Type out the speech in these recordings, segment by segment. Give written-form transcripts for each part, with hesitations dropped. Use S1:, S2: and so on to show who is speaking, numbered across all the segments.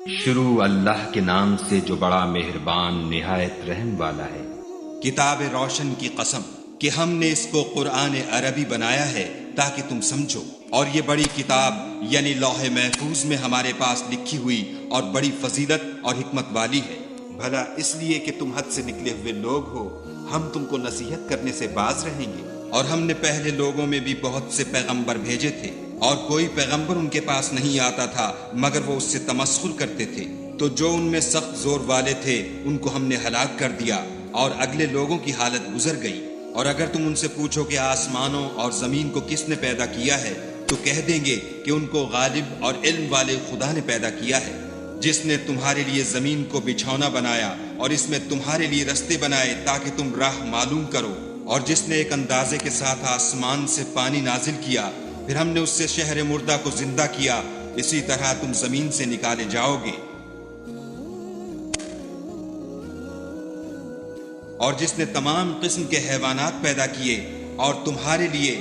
S1: شروع اللہ کے نام سے جو بڑا مہربان نہایت رحم والا ہے۔
S2: کتاب روشن کی قسم کہ ہم نے اس کو قرآن عربی بنایا ہے تاکہ تم سمجھو، اور یہ بڑی کتاب یعنی لوح محفوظ میں ہمارے پاس لکھی ہوئی اور بڑی فضیلت اور حکمت والی ہے۔ بھلا اس لیے کہ تم حد سے نکلے ہوئے لوگ ہو، ہم تم کو نصیحت کرنے سے باز رہیں گے؟ اور ہم نے پہلے لوگوں میں بھی بہت سے پیغمبر بھیجے تھے، اور کوئی پیغمبر ان کے پاس نہیں آتا تھا مگر وہ اس سے تمسخر کرتے تھے، تو جو ان میں سخت زور والے تھے ان کو ہم نے ہلاک کر دیا، اور اگلے لوگوں کی حالت گزر گئی۔ اور اگر تم ان سے پوچھو کہ آسمانوں اور زمین کو کس نے پیدا کیا ہے، تو کہہ دیں گے کہ ان کو غالب اور علم والے خدا نے پیدا کیا ہے، جس نے تمہارے لیے زمین کو بچھونا بنایا اور اس میں تمہارے لیے رستے بنائے تاکہ تم راہ معلوم کرو، اور جس نے ایک اندازے کے ساتھ آسمان سے پانی نازل کیا، پھر ہم نے اس سے شہر مردہ کو زندہ کیا، اسی طرح تم زمین سے نکالے جاؤ گے۔ اور جس نے تمام قسم کے حیوانات پیدا کیے اور تمہارے لیے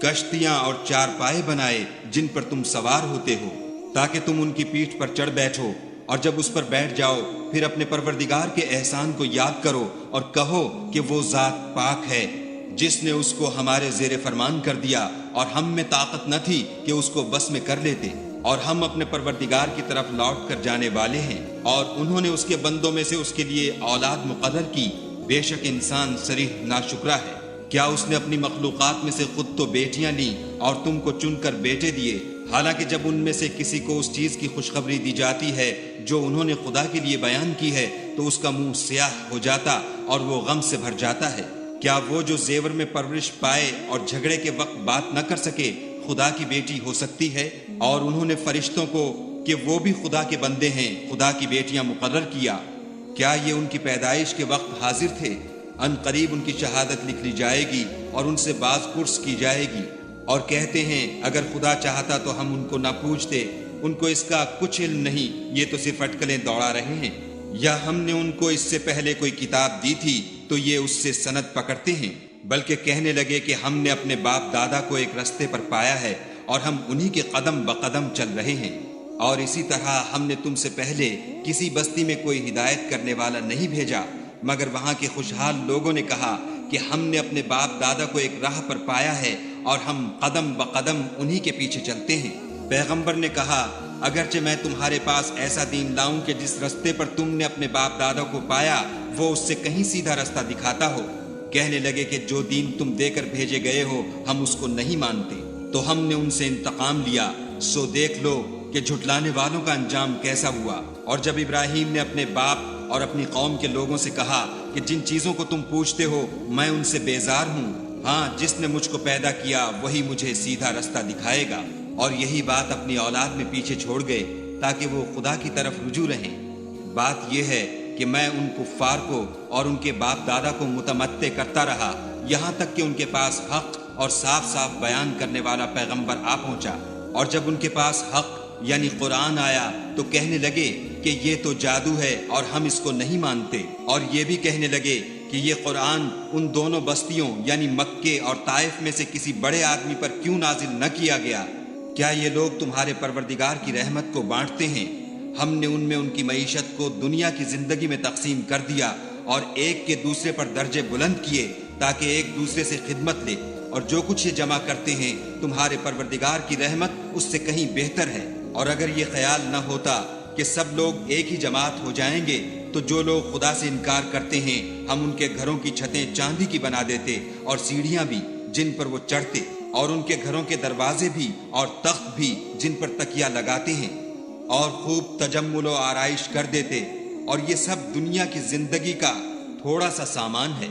S2: کشتیاں اور چارپائے بنائے جن پر تم سوار ہوتے ہو تاکہ تم ان کی پیٹھ پر چڑھ بیٹھو، اور جب اس پر بیٹھ جاؤ پھر اپنے پروردگار کے احسان کو یاد کرو اور کہو کہ وہ ذات پاک ہے جس نے اس کو ہمارے زیر فرمان کر دیا، اور ہم میں طاقت نہ تھی کہ اس کو بس میں کر لیتے، اور ہم اپنے پروردگار کی طرف لوٹ کر جانے والے ہیں، اور انہوں نے اس کے بندوں میں سے اس کے لیے اولاد مقرر کی، بے شک انسان صریح ناشکرا ہے۔ کیا اس نے اپنی مخلوقات میں سے خود تو بیٹیاں لیں اور تم کو چن کر بیٹے دیے، حالانکہ جب ان میں سے کسی کو اس چیز کی خوشخبری دی جاتی ہے جو انہوں نے خدا کے لیے بیان کی ہے تو اس کا منہ سیاہ ہو جاتا اور وہ غم سے بھر جاتا ہے۔ کیا وہ جو زیور میں پرورش پائے اور جھگڑے کے وقت بات نہ کر سکے خدا کی بیٹی ہو سکتی ہے؟ اور انہوں نے فرشتوں کو کہ وہ بھی خدا کے بندے ہیں خدا کی بیٹیاں مقرر کیا۔ کیا یہ ان کی پیدائش کے وقت حاضر تھے؟ ان قریب ان کی شہادت لکھ لی جائے گی اور ان سے باز پرس کی جائے گی، اور کہتے ہیں اگر خدا چاہتا تو ہم ان کو نہ پوچھتے، ان کو اس کا کچھ علم نہیں، یہ تو صرف اٹکلیں دوڑا رہے ہیں۔ یا ہم نے ان کو اس سے پہلے کوئی کتاب دی تھی تو یہ اس سے سند پکڑتے ہیں، بلکہ کہنے لگے کہ ہم نے اپنے باپ دادا کو ایک رستے پر پایا ہے اور ہم انہی کے قدم بقدم چل رہے ہیں۔ اور اسی طرح ہم نے تم سے پہلے کسی بستی میں کوئی ہدایت کرنے والا نہیں بھیجا، مگر وہاں کے خوشحال لوگوں نے کہا کہ ہم نے اپنے باپ دادا کو ایک راہ پر پایا ہے اور ہم قدم بقدم انہی کے پیچھے چلتے ہیں۔ پیغمبر نے کہا اگرچہ میں تمہارے پاس ایسا دین لاؤں کہ جس رستے پر تم نے اپنے باپ دادا کو پایا وہ اس سے کہیں سیدھا رستہ دکھاتا ہو، کہنے لگے کہ جو دین تم دے کر بھیجے گئے ہو ہم اس کو نہیں مانتے، تو ہم نے ان سے انتقام لیا، سو دیکھ لو کہ جھٹلانے والوں کا انجام کیسا ہوا۔ اور جب ابراہیم نے اپنے باپ اور اپنی قوم کے لوگوں سے کہا کہ جن چیزوں کو تم پوچھتے ہو میں ان سے بیزار ہوں، ہاں جس نے مجھ کو پیدا کیا وہی مجھے سیدھا رستہ دکھائے گا، اور یہی بات اپنی اولاد میں پیچھے چھوڑ گئے تاکہ وہ خدا کی طرف رجوع رہیں۔ بات یہ ہے کہ میں ان کفار کو اور ان کے باپ دادا کو متمتع کرتا رہا یہاں تک کہ ان کے پاس حق اور صاف صاف بیان کرنے والا پیغمبر آ پہنچا، اور جب ان کے پاس حق یعنی قرآن آیا تو کہنے لگے کہ یہ تو جادو ہے اور ہم اس کو نہیں مانتے، اور یہ بھی کہنے لگے کہ یہ قرآن ان دونوں بستیوں یعنی مکے اور طائف میں سے کسی بڑے آدمی پر کیوں نازل نہ کیا گیا؟ کیا یہ لوگ تمہارے پروردگار کی رحمت کو بانٹتے ہیں؟ ہم نے ان میں ان کی معیشت کو دنیا کی زندگی میں تقسیم کر دیا اور ایک کے دوسرے پر درجے بلند کیے تاکہ ایک دوسرے سے خدمت لے، اور جو کچھ یہ جمع کرتے ہیں تمہارے پروردگار کی رحمت اس سے کہیں بہتر ہے۔ اور اگر یہ خیال نہ ہوتا کہ سب لوگ ایک ہی جماعت ہو جائیں گے تو جو لوگ خدا سے انکار کرتے ہیں ہم ان کے گھروں کی چھتیں چاندی کی بنا دیتے اور سیڑھیاں بھی جن پر وہ چڑھتے، اور ان کے گھروں کے دروازے بھی اور تخت بھی جن پر تکیہ لگاتے ہیں، اور خوب تجمل و آرائش کر دیتے، اور یہ سب دنیا کی زندگی کا تھوڑا سا سامان ہے،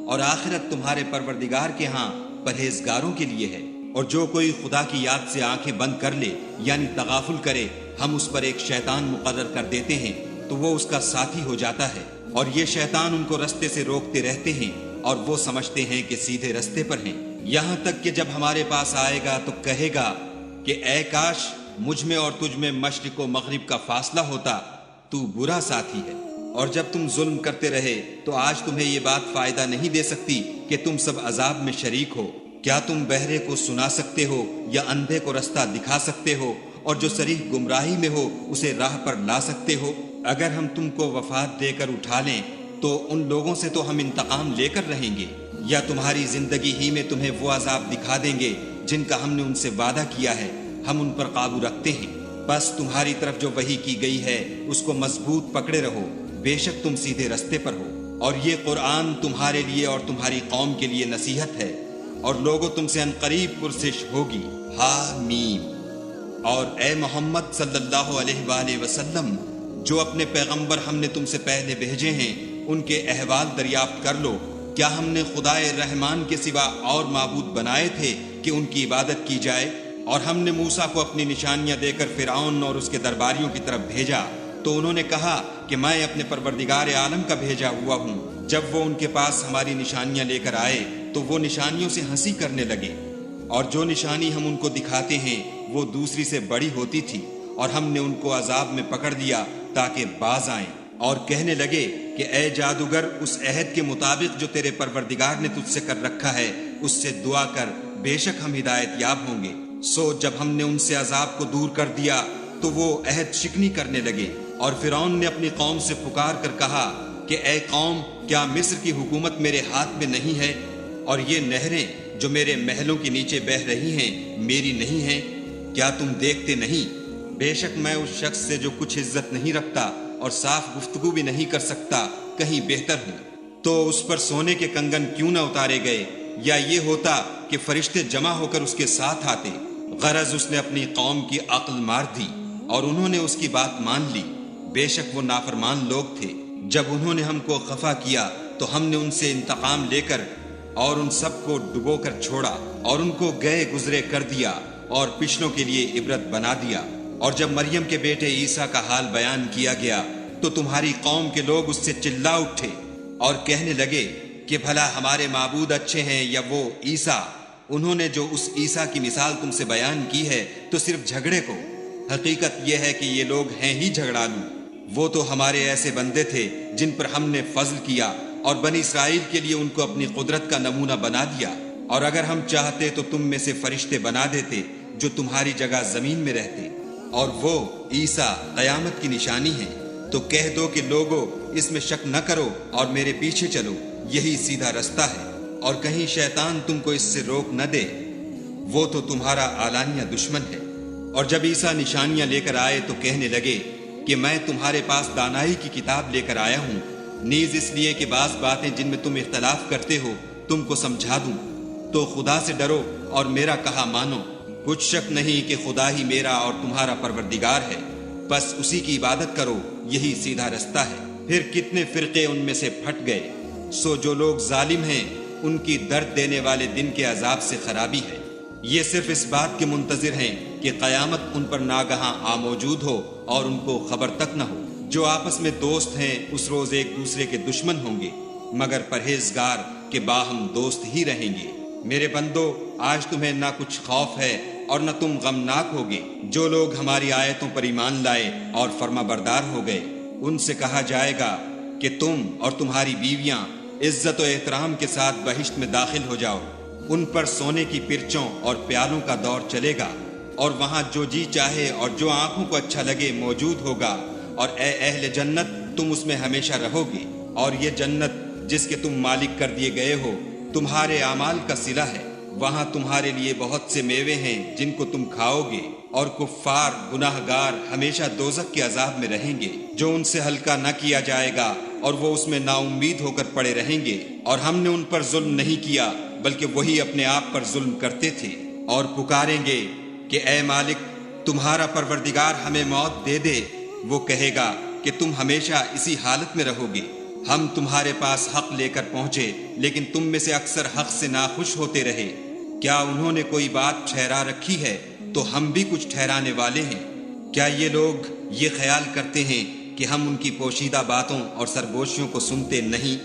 S2: اور آخرت تمہارے پروردگار کے ہاں پرہیزگاروں کے لیے ہے۔ اور جو کوئی خدا کی یاد سے آنکھیں بند کر لے یعنی تغافل کرے ہم اس پر ایک شیطان مقرر کر دیتے ہیں تو وہ اس کا ساتھی ہو جاتا ہے، اور یہ شیطان ان کو رستے سے روکتے رہتے ہیں اور وہ سمجھتے ہیں کہ سیدھے رستے پر ہیں، یہاں تک کہ جب ہمارے پاس آئے گا تو کہے گا کہ اے کاش مجھ میں اور تجھ میں مشرق و مغرب کا فاصلہ ہوتا، تو برا ساتھی ہے۔ اور جب تم ظلم کرتے رہے تو آج تمہیں یہ بات فائدہ نہیں دے سکتی کہ تم سب عذاب میں شریک ہو۔ کیا تم بہرے کو سنا سکتے ہو یا اندھے کو رستہ دکھا سکتے ہو؟ اور جو صریح گمراہی میں ہو اسے راہ پر لا سکتے ہو؟ اگر ہم تم کو وفات دے کر اٹھا لیں تو ان لوگوں سے تو ہم انتقام لے کر رہیں گے، یا تمہاری زندگی ہی میں تمہیں وہ عذاب دکھا دیں گے جن کا ہم نے ان سے وعدہ کیا ہے، ہم ان پر قابو رکھتے ہیں۔ بس تمہاری طرف جو وحی کی گئی ہے اس کو مضبوط پکڑے رہو، بے شک تم سیدھے رستے پر ہو۔ اور یہ قرآن تمہارے لیے اور تمہاری قوم کے لیے نصیحت ہے، اور لوگوں تم سے عنقریب پرسش ہوگی۔ حامیم۔ اور اے محمد صلی اللہ علیہ وآلہ وسلم، جو اپنے پیغمبر ہم نے تم سے پہلے بھیجے ہیں ان کے احوال دریافت کر لو۔ کیا ہم نے خدائے رحمان کے سوا اور معبود بنائے تھے کہ ان کی عبادت کی جائے؟ اور ہم نے موسیٰ کو اپنی نشانیاں دے کر فرعون اور اس کے درباریوں کی طرف بھیجا، تو انہوں نے کہا کہ میں اپنے پروردگار عالم کا بھیجا ہوا ہوں۔ جب وہ ان کے پاس ہماری نشانیاں لے کر آئے تو وہ نشانیوں سے ہنسی کرنے لگے، اور جو نشانی ہم ان کو دکھاتے ہیں وہ دوسری سے بڑی ہوتی تھی، اور ہم نے ان کو عذاب میں پکڑ دیا تاکہ باز آئیں، اور کہنے لگے کہ اے جادوگر، اس عہد کے مطابق جو تیرے پروردگار نے تجھ سے کر رکھا ہے اس سے دعا کر، بے شک ہم ہدایت یاب ہوں گے۔ سو جب ہم نے ان سے عذاب کو دور کر دیا تو وہ عہد شکنی کرنے لگے، اور فرعون نے اپنی قوم سے پکار کر کہا کہ اے قوم، کیا مصر کی حکومت میرے ہاتھ میں نہیں ہے؟ اور یہ نہریں جو میرے محلوں کے نیچے بہہ رہی ہیں میری نہیں ہیں؟ کیا تم دیکھتے نہیں؟ بے شک میں اس شخص سے جو کچھ عزت نہیں رکھتا اور صاف گفتگو بھی نہیں کر سکتا کہیں بہتر ہوں۔ تو اس پر سونے کے کنگن کیوں نہ اتارے گئے، یا یہ ہوتا کہ فرشتے جمع ہو کر اس کے ساتھ آتے؟ غرض اس نے اپنی قوم کی عقل مار دی اور انہوں نے اس کی بات مان لی، بے شک وہ نافرمان لوگ تھے۔ جب انہوں نے ہم کو خفا کیا تو ہم نے ان سے انتقام لے کر اور ان سب کو ڈبو کر چھوڑا، اور ان کو گئے گزرے کر دیا اور پچھلوں کے لیے عبرت بنا دیا۔ اور جب مریم کے بیٹے عیسیٰ کا حال بیان کیا گیا تو تمہاری قوم کے لوگ اس سے چلا اٹھے اور کہنے لگے کہ بھلا ہمارے معبود اچھے ہیں یا وہ عیسیٰ؟ انہوں نے جو اس عیسیٰ کی مثال تم سے بیان کی ہے تو صرف جھگڑے کو۔ حقیقت یہ ہے کہ یہ لوگ ہیں ہی جھگڑالو۔ وہ تو ہمارے ایسے بندے تھے جن پر ہم نے فضل کیا، اور بنی اسرائیل کے لیے ان کو اپنی قدرت کا نمونہ بنا دیا۔ اور اگر ہم چاہتے تو تم میں سے فرشتے بنا دیتے جو تمہاری جگہ زمین میں رہتے، اور وہ عیسیٰ قیامت کی نشانی ہے۔ تو کہہ دو کہ لوگو، اس میں شک نہ کرو اور میرے پیچھے چلو، یہی سیدھا رستہ ہے، اور کہیں شیطان تم کو اس سے روک نہ دے، وہ تو تمہارا اعلانیہ دشمن ہے۔ اور جب عیسیٰ نشانیاں لے کر آئے تو کہنے لگے کہ میں تمہارے پاس دانائی کی کتاب لے کر آیا ہوں، نیز اس لیے کہ بعض باتیں جن میں تم اختلاف کرتے ہو تم کو سمجھا دوں۔ تو خدا سے ڈرو اور میرا کہا مانو، کچھ شک نہیں کہ خدا ہی میرا اور تمہارا پروردگار ہے، بس اسی کی عبادت کرو، یہی سیدھا رستہ ہے۔ پھر کتنے فرقے ان میں سے پھٹ گئے۔ سو جو لوگ ظالم ہیں ان کی درد دینے والے دن کے عذاب سے خرابی ہے۔ یہ صرف اس بات کے منتظر ہیں کہ قیامت ان پر ناگہاں موجود ہو اور ان کو خبر تک نہ ہو۔ جو آپس میں دوست ہیں اس روز ایک دوسرے کے دشمن ہوں گے، مگر پرہیزگار کے باہم دوست ہی رہیں گے۔ میرے بندو، آج تمہیں نہ کچھ خوف ہے اور نہ تم غمناک ہوگے۔ جو لوگ ہماری آیتوں پر ایمان لائے اور فرما بردار ہو گئے، ان سے کہا جائے گا کہ تم اور تمہاری بیویاں عزت و احترام کے ساتھ بہشت میں داخل ہو جاؤ۔ ان پر سونے کی پرچوں اور پیالوں کا دور چلے گا، اور وہاں جو جی چاہے اور جو آنکھوں کو اچھا لگے موجود ہوگا۔ اور اے اہل جنت، تم اس میں ہمیشہ رہو گے، اور یہ جنت جس کے تم مالک کر دیے گئے ہو تمہارے اعمال کا صلہ ہے۔ وہاں تمہارے لیے بہت سے میوے ہیں جن کو تم کھاؤ گے، اور کفار گناہ گار ہمیشہ دوزخ کے عذاب میں رہیں گے جو ان سے ہلکا نہ کیا جائے گا، اور وہ اس میں نا امید ہو کر پڑے رہیں گے۔ اور ہم نے ان پر ظلم نہیں کیا بلکہ وہی اپنے آپ پر ظلم کرتے تھے۔ اور پکاریں گے کہ اے مالک، تمہارا پروردگار ہمیں موت دے دے۔ وہ کہے گا کہ تم ہمیشہ اسی حالت میں رہو گے۔ ہم تمہارے پاس حق لے کر پہنچے، لیکن تم میں سے اکثر حق سے ناخوش ہوتے رہے۔ کیا انہوں نے کوئی بات ٹھہرا رکھی ہے تو ہم بھی کچھ ٹھہرانے والے ہیں۔ کیا یہ لوگ یہ خیال کرتے ہیں کہ ہم ان کی پوشیدہ باتوں اور سرگوشیوں کو سنتے نہیں؟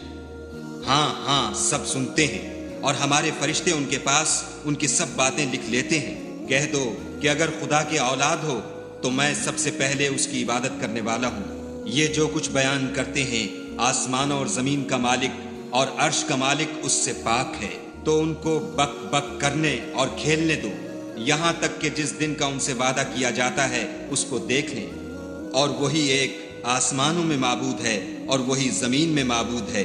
S2: ہاں ہاں، سب سنتے ہیں، اور ہمارے فرشتے ان کے پاس ان کی سب باتیں لکھ لیتے ہیں۔ کہہ دو کہ اگر خدا کی اولاد ہو تو میں سب سے پہلے اس کی عبادت کرنے والا ہوں۔ یہ جو کچھ بیان کرتے ہیں آسمانوں اور زمین کا مالک اور عرش کا مالک اس سے پاک ہے، تو ان کو بک بک کرنے اور کھیلنے دو۔ یہاں تک کہ جس دن کا ان سے وعدہ کیا جاتا ہے اس کو دیکھ لیں، اور وہی ایک آسمانوں میں معبود ہے اور وہی زمین میں معبود ہے،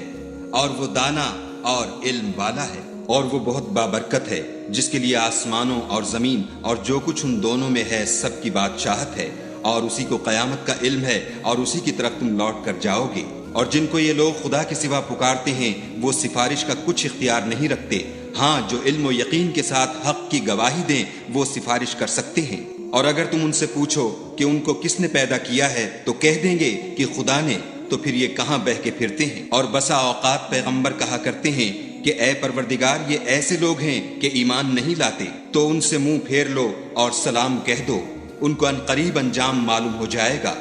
S2: اور وہ دانا اور علم والا ہے، اور وہ بہت بابرکت ہے، جس کے لیے آسمانوں اور زمین اور جو کچھ ان دونوں میں ہے سب کی بادشاہت ہے، اور اسی کو قیامت کا علم ہے، اور اسی کی طرف تم لوٹ کر جاؤ گے۔ اور جن کو یہ لوگ خدا کے سوا پکارتے ہیں وہ سفارش کا کچھ اختیار نہیں رکھتے، ہاں جو علم و یقین کے ساتھ حق کی گواہی دیں وہ سفارش کر سکتے ہیں۔ اور اگر تم ان سے پوچھو کہ ان کو کس نے پیدا کیا ہے تو کہہ دیں گے کہ خدا نے، تو پھر یہ کہاں بہہ کے پھرتے ہیں۔ اور بسا اوقات پیغمبر کہا کرتے ہیں کہ اے پروردگار یہ ایسے لوگ ہیں کہ ایمان نہیں لاتے، تو ان سے منہ پھیر لو اور سلام کہہ دو، ان کو عنقریب انجام معلوم ہو جائے گا۔